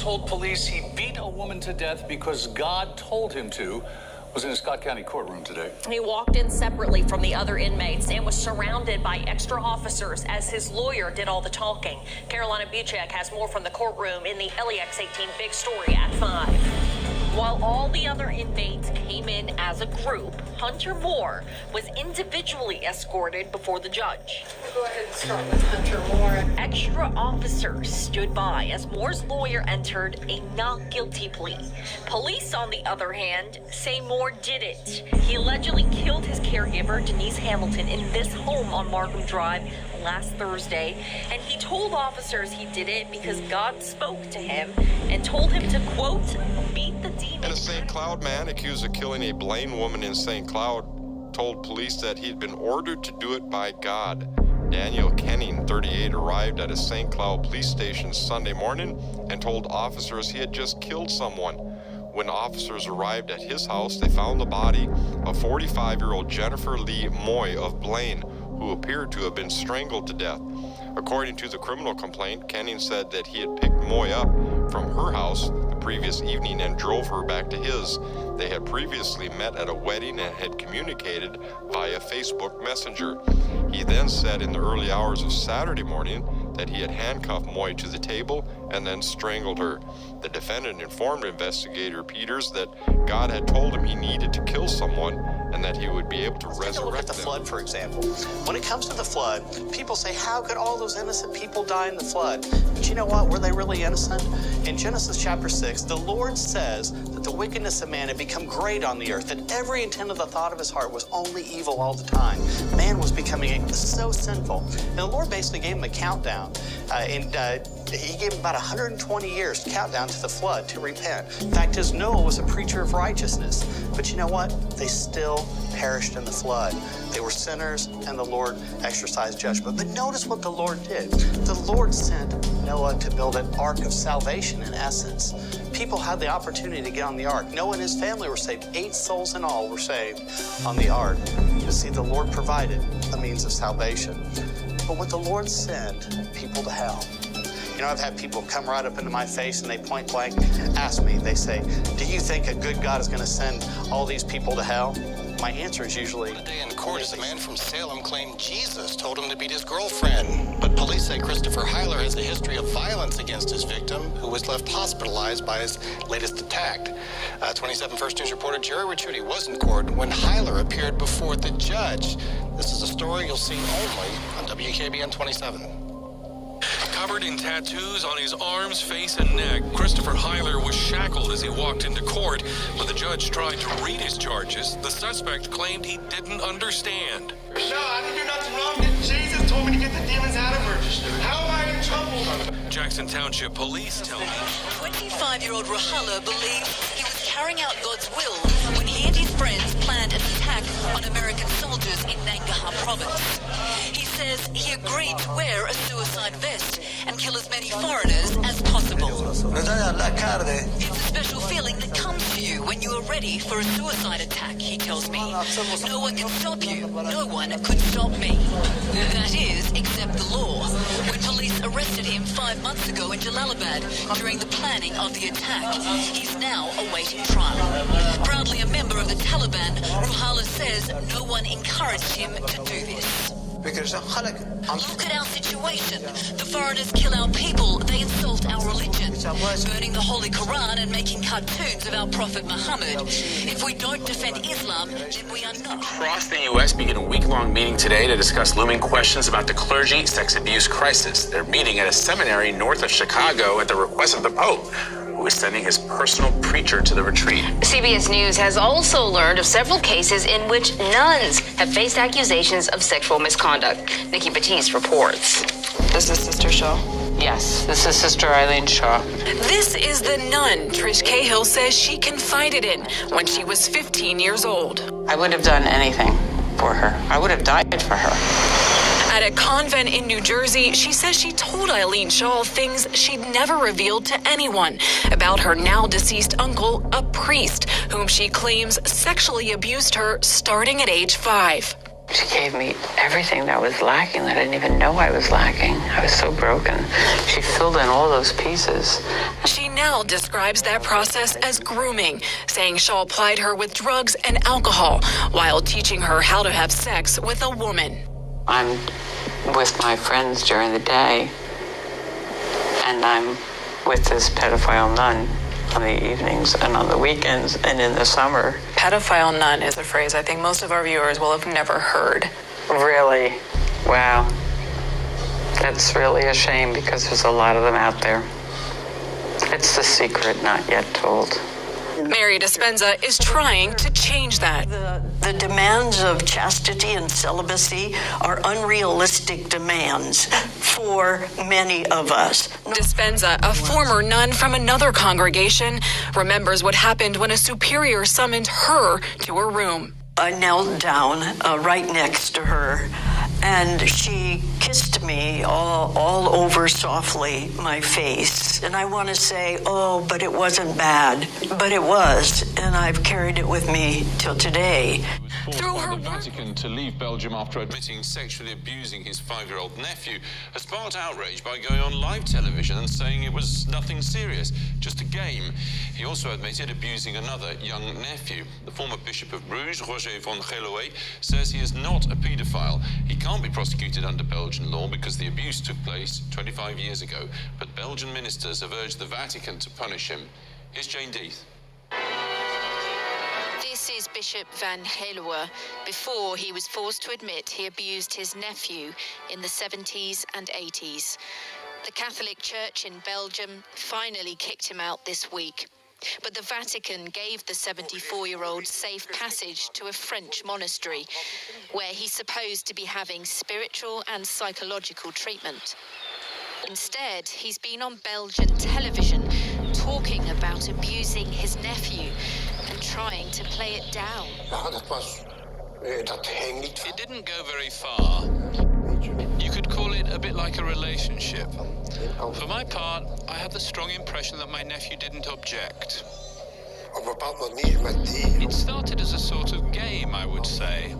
told police he beat a woman to death because God told him to was in a Scott County courtroom today. He walked in separately from the other inmates and was surrounded by extra officers as his lawyer did all the talking. Carolina Buchek has more from the courtroom in the LEX 18 Big Story at 5. While all the other inmates came in as a group, Hunter Moore was individually escorted before the judge. We'll go ahead and start with Hunter Moore. Extra officers stood by as Moore's lawyer entered a not guilty plea. Police, on the other hand, say Moore did it. He allegedly killed his caregiver, Denise Hamilton, in this home on Markham Drive last Thursday, and he told officers he did it because God spoke to him and told him to, quote, beat the demon. And a St. Cloud man accused of killing a Blaine woman in St. Cloud told police that he'd been ordered to do it by God. Daniel Kenning, 38, arrived at a St. Cloud police station Sunday morning and told officers he had just killed someone. When officers arrived at his house, they found the body of 45-year-old Jennifer Lee Moy of Blaine, who appeared to have been strangled to death. According to the criminal complaint, Kenning said that he had picked Moy up from her house the previous evening and drove her back to his. They had previously met at a wedding and had communicated via Facebook Messenger. He then said in the early hours of Saturday morning that he had handcuffed Moy to the table and then strangled her. The defendant informed investigator Peters that God had told him he needed to kill someone and that he would be able to resurrect them. Look at the flood, for example. When it comes to the flood, people say, how could all those innocent people die in the flood? But you know what? Were they really innocent? In Genesis chapter 6, the Lord says that the wickedness of man had become great on the earth, that every intent of the thought of his heart was only evil all the time. Man was becoming so sinful. And the Lord basically gave him a countdown. He gave him about 120 years countdown to the flood to repent. In fact, his Noah was a preacher of righteousness. But you know what? They still perished in the flood. They were sinners, and the Lord exercised judgment. But notice what the Lord did. The Lord sent Noah to build an ark of salvation, in essence. People had the opportunity to get on the ark. Noah and his family were saved. 8 souls in all were saved on the ark. You see, the Lord provided a means of salvation. But would the Lord send people to hell? You know, I've had people come right up into my face and they point blank ask me, they say, do you think a good God is going to send all these people to hell? My answer is usually... The day in court is a man from Salem claimed Jesus told him to beat his girlfriend. But police say Christopher Hyler has a history of violence against his victim, who was left hospitalized by his latest attack. 27 First News reporter Jerry Ricciuti was in court when Hyler appeared before the judge. This is a story you'll see only on WKBN 27. Covered in tattoos on his arms, face, and neck, Christopher Hyler was shackled as he walked into court. When the judge tried to read his charges, the suspect claimed he didn't understand. No, I didn't do nothing wrong. Jesus told me to get the demons out of her. How am I in trouble? Jackson Township police tell me 25-year-old Rahala believes he was carrying out God's will when he and his friends planned an attack on American soldiers in Nangarhar province. He says he agreed to wear a suicide vest and kill as many foreigners as possible. It's a special feeling that comes to you when you are ready for a suicide attack, he tells me. No one can stop you. No one could stop me. That is, except the law. When police arrested him 5 months ago in Jalalabad during the planning of the attack, he's now awaiting trial. Proudly a member of the Taliban, Ruhala says no one encouraged him to do this. Look at our situation. The foreigners kill our people. They insult our religion, burning the Holy Quran and making cartoons of our Prophet Muhammad. If we don't defend Islam, then we are not. Across the U.S. begin a week-long meeting today to discuss looming questions about the clergy sex abuse crisis. They're meeting at a seminary north of Chicago at the request of the Pope, who is sending his personal preacher to the retreat. CBS News has also learned of several cases in which nuns have faced accusations of sexual misconduct. Nikki Batiste reports. This is Sister Shaw. Yes, this is Sister Eileen Shaw. This is the nun Trish Cahill says she confided in when she was 15 years old. I would have done anything for her. I would have died for her. At a convent in New Jersey, she says she told Eileen Shaw things she'd never revealed to anyone about her now deceased uncle, a priest, whom she claims sexually abused her starting at age 5. She gave me everything that was lacking that I didn't even know I was lacking. I was so broken. She filled in all those pieces. She now describes that process as grooming, saying Shaw plied her with drugs and alcohol while teaching her how to have sex with a woman. I'm with my friends during the day, and I'm with this pedophile nun on the evenings and on the weekends and in the summer. Pedophile nun is a phrase I think most of our viewers will have never heard. Really? Wow. That's really a shame because there's a lot of them out there. It's the secret not yet told. Mary Dispenza is trying to change that. The demands of chastity and celibacy are unrealistic demands for many of us. Dispenza, a former nun from another congregation, remembers what happened when a superior summoned her to her room. I knelt down right next to her, and she kissed me all over softly, my face. And I want to say, oh, but it wasn't bad. But it was, and I've carried it with me till today. Through her the Vatican to leave Belgium after admitting sexually abusing his 5-year-old nephew has sparked outrage by going on live television and saying it was nothing serious, just a game. He also admitted abusing another young nephew. The former Bishop of Bruges, Roger van Geloe, says he is not a paedophile. He can't be prosecuted under Belgian law because the abuse took place 25 years ago. But Belgian ministers have urged the Vatican to punish him. Here's Jane Deeth. This is Bishop van Geloe before he was forced to admit he abused his nephew in the 70s and 80s. The Catholic Church in Belgium finally kicked him out this week. But the Vatican gave the 74-year-old safe passage to a French monastery, where he's supposed to be having spiritual and psychological treatment. Instead, he's been on Belgian television talking about abusing his nephew and trying to play it down. It didn't go very far. You could call it a bit like a relationship. For my part, I had the strong impression that my nephew didn't object. It started as a sort of game, I would say.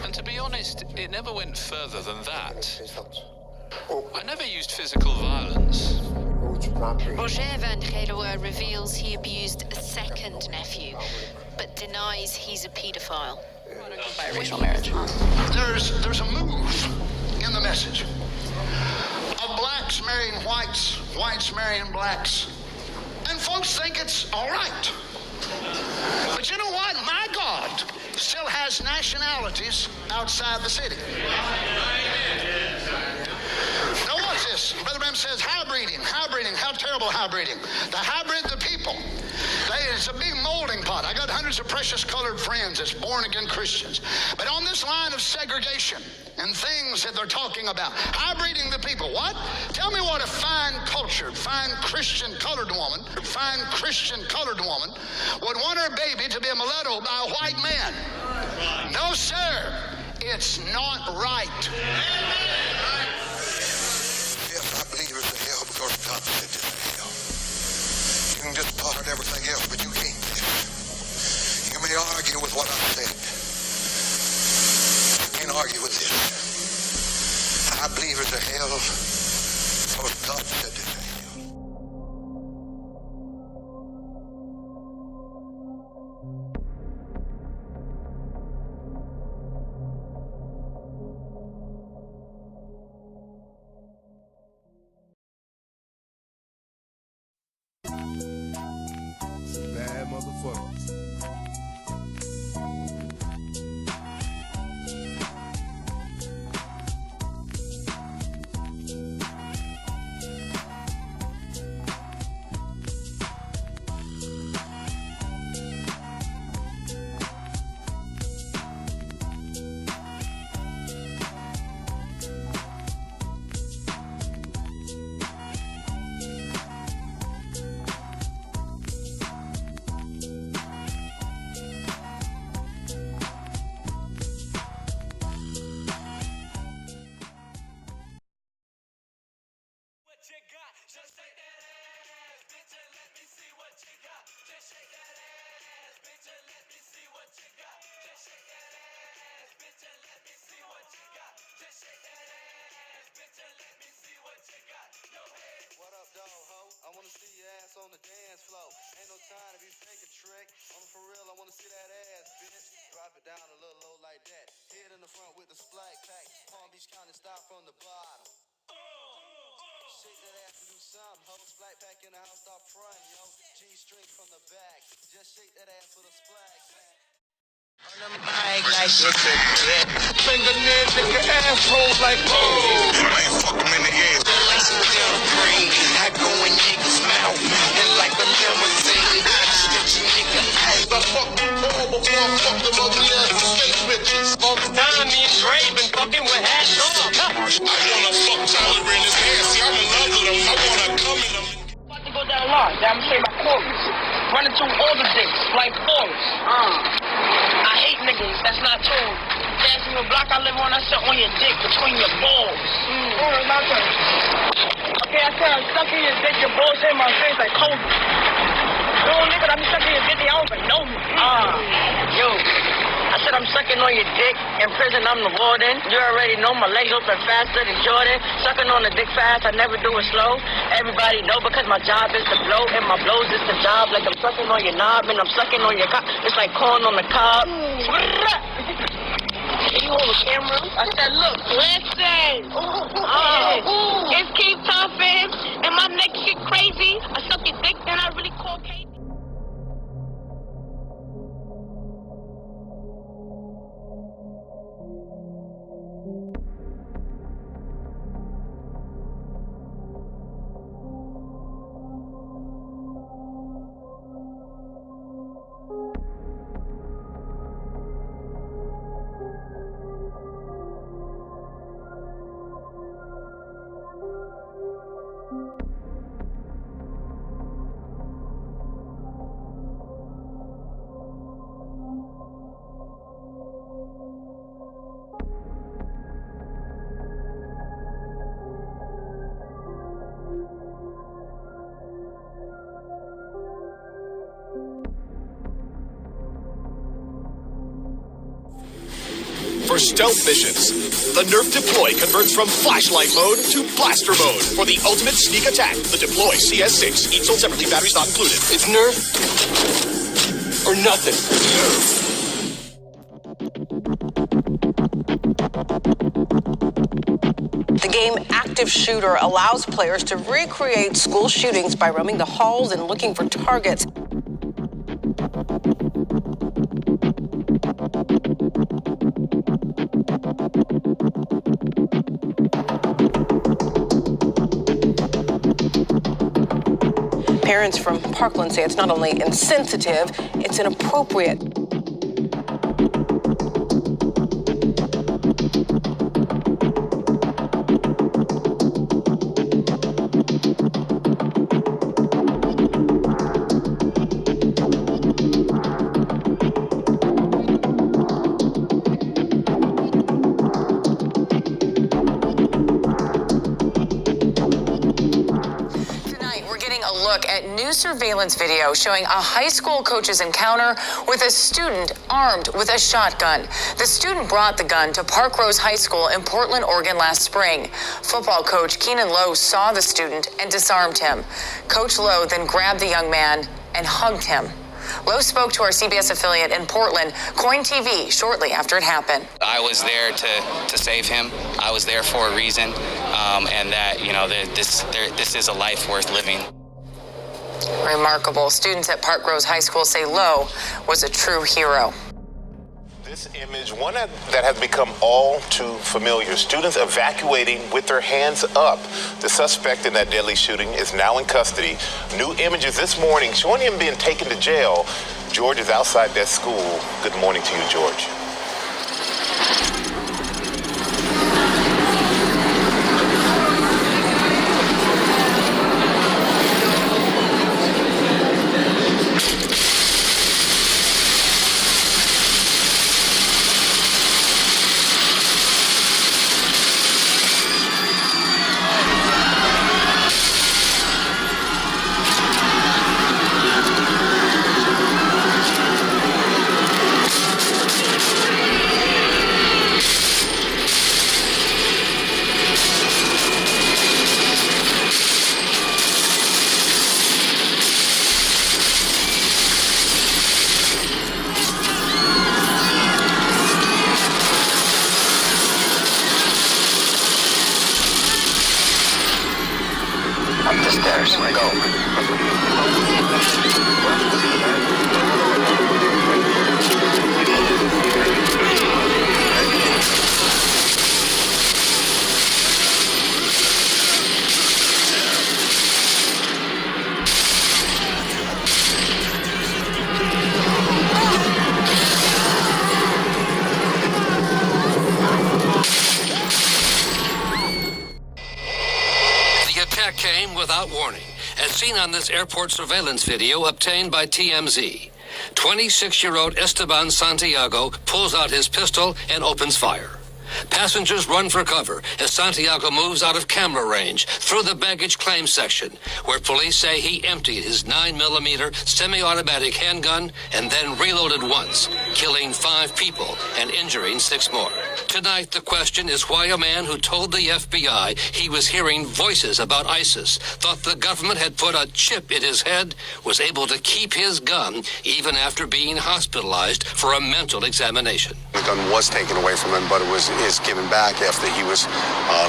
And to be honest, it never went further than that. I never used physical violence. Roger van Geloe reveals he abused a second nephew, but denies he's a paedophile. Biracial marriage. There's a move in the message of blacks marrying whites, whites marrying blacks, and folks think it's all right. But you know what? My God still has nationalities outside the city. Now watch this. Brother Bram says hybriding, how terrible hybriding. To hybrid the people. It's a big molding pot. I got hundreds of precious colored friends that's born again Christians. But on this line of segregation and things that they're talking about, hybriding the people. What? Tell me what a fine cultured, fine Christian colored woman would want her baby to be a mulatto by a white man. No, sir. It's not right. Yes, I believe there's a hell because God said there's a hell. You can just part everything else, but you can't. You may argue with what I said. You can't argue with this. I believe there's a hell because God said there's a hell. Bad motherfucker. the dance floor. Ain't no time to be fake a trick. I'm for real, I wanna see that ass, bitch. Drop it down a little low like that. Head in the front with the splack pack. Palm Beach County style from the bottom. Shake that ass and do something, ho. Splack pack in the house, start front, yo. G-string from the back. Just shake that ass with a splack pack. On them bike like this, yeah. Fingernails, nigga, asshole like oh. I ain't fucking in the air. Like some damn green. I go in niggas' mouth. And like a limousine. I stitch a nigga out. I fuck them all before I fuck them ugly ass fake bitches. All the time, me and Dre been fucking with hats on. I wanna fuck Tyler in his ass. See, I'm in love with him. I wanna come in him. About to go down line. Now I'm gonna say my chorus. Running through all the dicks like Forrest. I hate niggas, that's not true. Dancing the block I live on, I sit on your dick between your balls. Alright, my turn. Okay, I said I'm sucking your dick, your balls in my face like Kobe. No, nigga, I'm sucking your dick, I don't even know you. Yo. I said I'm sucking on your dick. In prison, I'm the warden. You already know my legs open faster than Jordan. Sucking on the dick fast, I never do it slow. Everybody know because my job is to blow, and my blows is the job. Like I'm sucking on your knob, and I'm sucking on your cock. It's like corn on the cob. You hold the camera? I said, look, listen. It's Keith Thompson, and my neck shit crazy. I suck your dick, then I really call Katie. For stealth missions, the Nerf Deploy converts from flashlight mode to blaster mode for the ultimate sneak attack. The Deploy CS6, each sold separately, batteries not included. It's Nerf or nothing. The game Active Shooter allows players to recreate school shootings by roaming the halls and looking for targets. Parents from Parkland say it's not only insensitive, it's inappropriate. At new surveillance video showing a high school coach's encounter with a student armed with a shotgun. The student brought the gun to Park Rose High School in Portland, Oregon last spring. Football coach Keenan Lowe saw the student and disarmed him. Coach Lowe then grabbed the young man and hugged him. Lowe spoke to our CBS affiliate in Portland, Coin TV, shortly after it happened. I was there to save him. I was there for a reason, and that, you know, this is a life worth living. Remarkable. Students at Park Rose High School say Lowe was a true hero. This image, one that has become all too familiar. Students evacuating with their hands up. The suspect in that deadly shooting is now in custody. New images this morning showing him being taken to jail. George is outside that school. Good morning to you, George. upstairs. Go. The attack came without warning, as seen on this airport surveillance video obtained by TMZ. 26-year-old Esteban Santiago pulls out his pistol and opens fire. Passengers run for cover as Santiago moves out of camera range through the baggage claim section, where police say he emptied his 9mm semi-automatic handgun and then reloaded once, killing 5 people and injuring 6 more. Tonight, the question is why a man who told the FBI he was hearing voices about ISIS, thought the government had put a chip in his head, was able to keep his gun even after being hospitalized for a mental examination. The gun was taken away from him, but it is given back after he was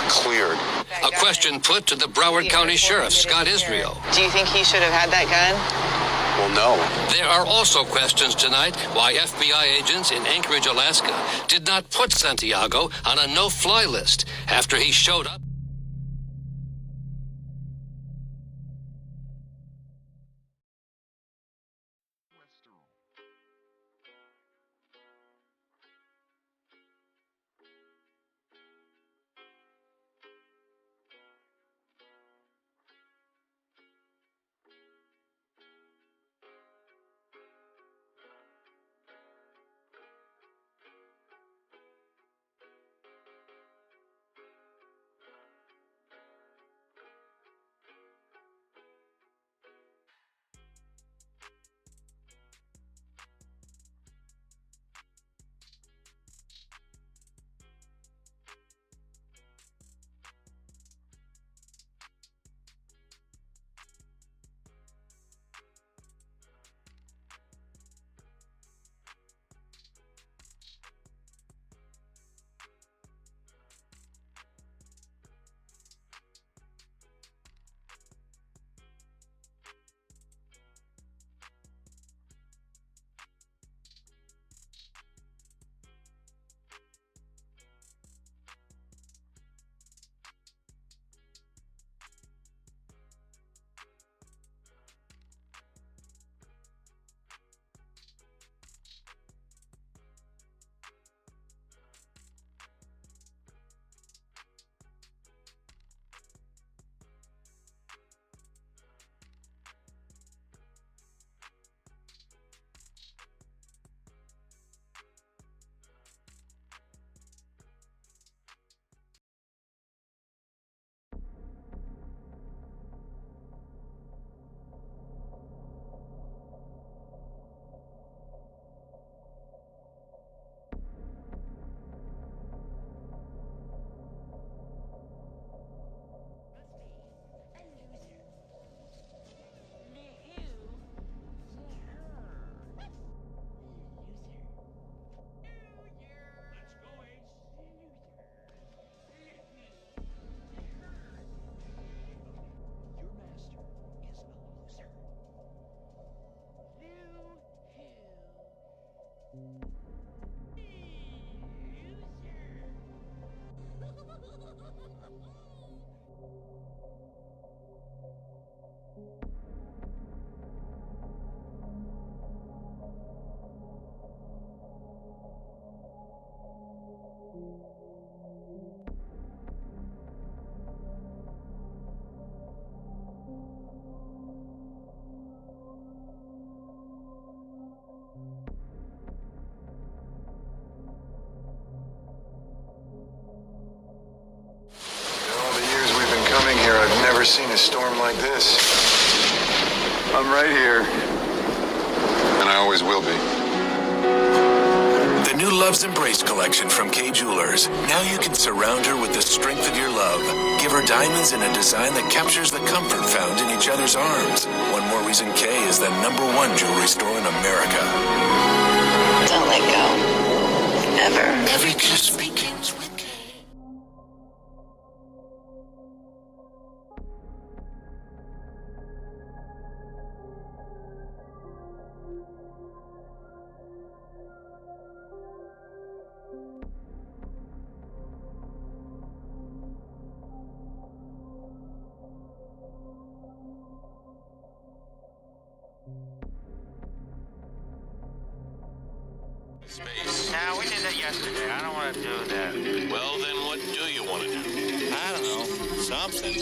cleared. A question put to the Broward County Sheriff, Scott Israel. Do you think he should have had that gun? Well, no. There are also questions tonight why FBI agents in Anchorage, Alaska, did not put Santiago on a no-fly list after he showed up. Seen a storm like this. I'm right here. And I always will be. The new Love's Embrace collection from Kay Jewelers. Now you can surround her with the strength of your love. Give her diamonds in a design that captures the comfort found in each other's arms. One more reason Kay is the #1 jewelry store in America. Don't let go. Ever. Every kiss begins with space. No, we did that yesterday. I don't want to do that. Well, then what do you want to do? I don't know. Something.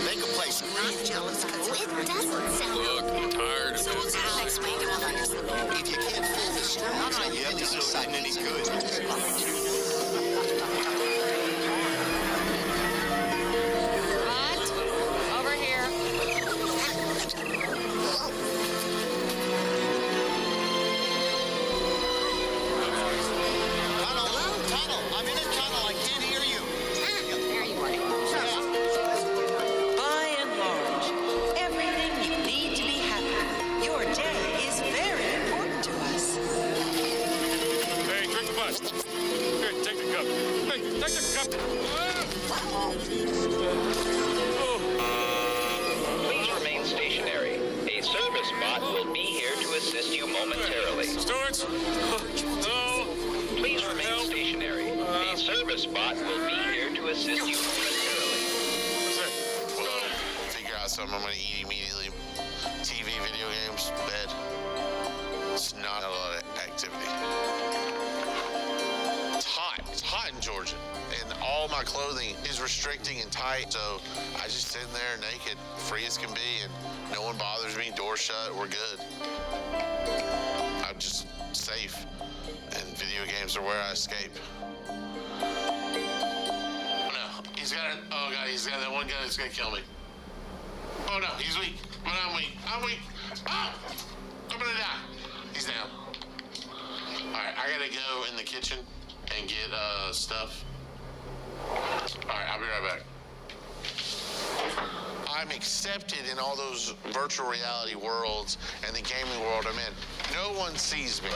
Make a place scream. Jealous because it doesn't sound. Look, I'm tired of this. Alex, make it up. If you can't fool the strong, you have to decide any good. What? Over here. Tunnel. I'm in a tunnel. I can't hear you. There you are. By and large, everything you need to be happy. Your day is very important to us. Hey, drink the bus. Here, take the cup. Hey, take the cup. Please remain stationary. A service bot will be here to assist you momentarily. Stewards? No. Please remain stationary. A service bot will be here to assist you momentarily. Well, figure out something I'm going to eat immediately. TV, video games, bed. It's not a lot of activity. It's hot in Georgia. And all my clothing is restricting and tight. So I just sit in there naked, free as can be, and no one bothers me. Door shut, we're good. I'm just safe. And video games are where I escape. No, he's got it. Oh, God, he's got that one guy that's going to kill me. Oh, no, he's weak. But I'm weak. I'm weak. Oh! I'm going to die. He's down. All right, I got to go in the kitchen and get stuff. All right, I'll be right back. I'm accepted in all those virtual reality worlds and the gaming world I'm in. No one sees me.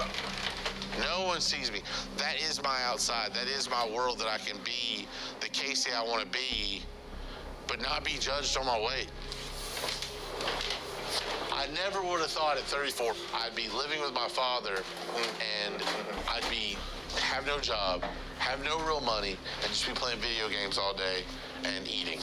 No one sees me. That is my outside. That is my world that I can be the Casey I want to be, but not be judged on my weight. I never would have thought at 34 I'd be living with my father and I'd have no job, have no real money, and just be playing video games all day and eating.